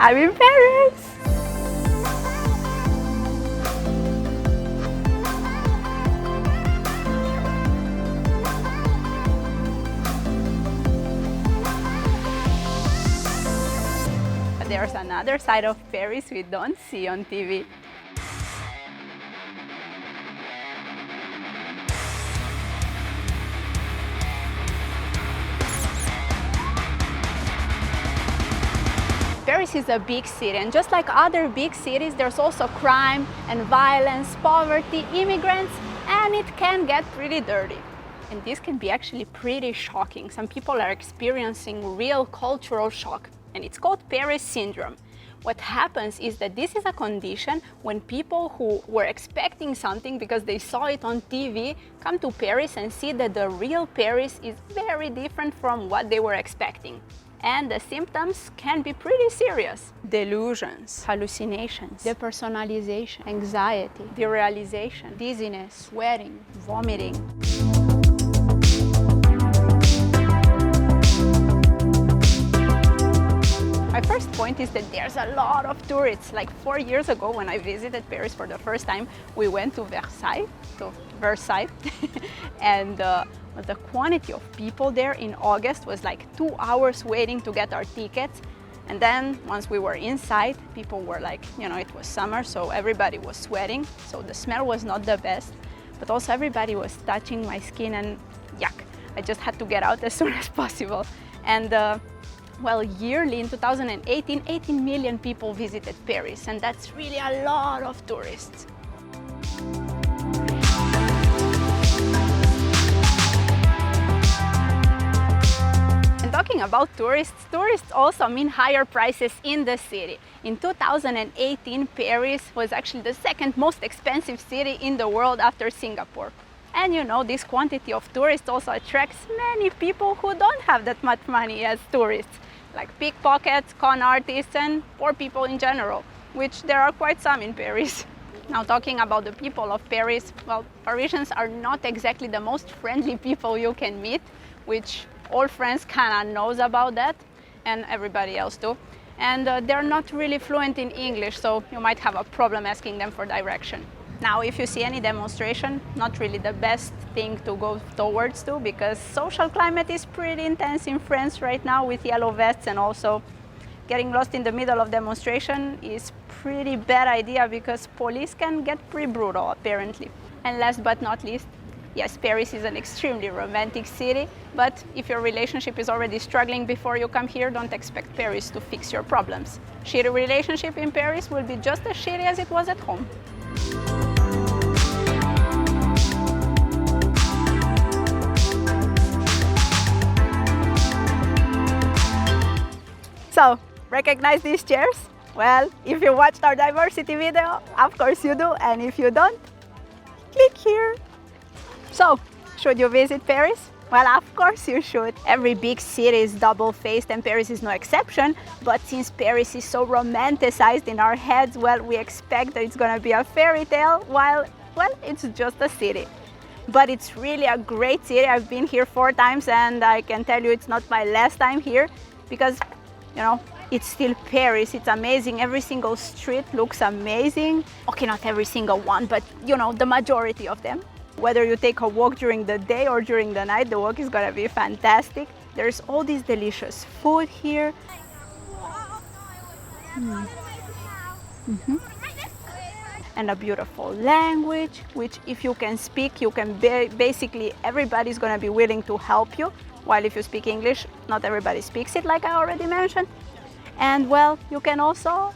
I'm in Paris! But there's another side of Paris we don't see on TV. Paris is a big city, and just like other big cities, there's also crime and violence, poverty, immigrants, and it can get pretty dirty. And this can be actually pretty shocking. Some people are experiencing real cultural shock, and it's called Paris syndrome. What happens is that this is a condition when people who were expecting something because they saw it on TV come to Paris and see that the real Paris is very different from what they were expecting. And the symptoms can be pretty serious. Delusions, hallucinations, depersonalization, anxiety, derealization, dizziness, sweating, vomiting. My first point is that there's a lot of tourists. Like 4 years ago when I visited Paris for the first time, we went to Versailles, and the quantity of people there in August was like 2 hours waiting to get our tickets. And then once we were inside, people were like, it was summer, so everybody was sweating. So the smell was not the best, but also everybody was touching my skin and yuck. I just had to get out as soon as possible. And well, yearly in 2018, 18 million people visited Paris, and that's really a lot of tourists. Talking about tourists also mean higher prices in the city. In 2018, Paris was actually the second most expensive city in the world after Singapore. And this quantity of tourists also attracts many people who don't have that much money as tourists, like pickpockets, con artists, and poor people in general, which there are quite some in Paris. Now, talking about the people of Paris, well, Parisians are not exactly the most friendly people you can meet, which all France kind of knows about that, and everybody else too. And they're not really fluent in English, so you might have a problem asking them for direction. Now, if you see any demonstration, not really the best thing to go towards to, because social climate is pretty intense in France right now with yellow vests, and also getting lost in the middle of demonstration is pretty bad idea because police can get pretty brutal apparently. And last but not least, yes, Paris is an extremely romantic city, but if your relationship is already struggling before you come here, don't expect Paris to fix your problems. Shitty relationship in Paris will be just as shitty as it was at home. So, recognize these chairs? Well, if you watched our diversity video, of course you do, and if you don't, click here. So, should you visit Paris? Well, of course you should. Every big city is double-faced, and Paris is no exception. But since Paris is so romanticized in our heads, well, we expect that it's gonna be a fairy tale, while, well, it's just a city. But it's really a great city. I've been here 4 times, and I can tell you it's not my last time here, because, it's still Paris. It's amazing. Every single street looks amazing. Okay, not every single one, but, the majority of them. Whether you take a walk during the day or during the night, the walk is gonna be fantastic. There's all this delicious food here. And a beautiful language, which if you can speak, you can basically, everybody's gonna be willing to help you. While if you speak English, not everybody speaks it, like I already mentioned. And well, you can also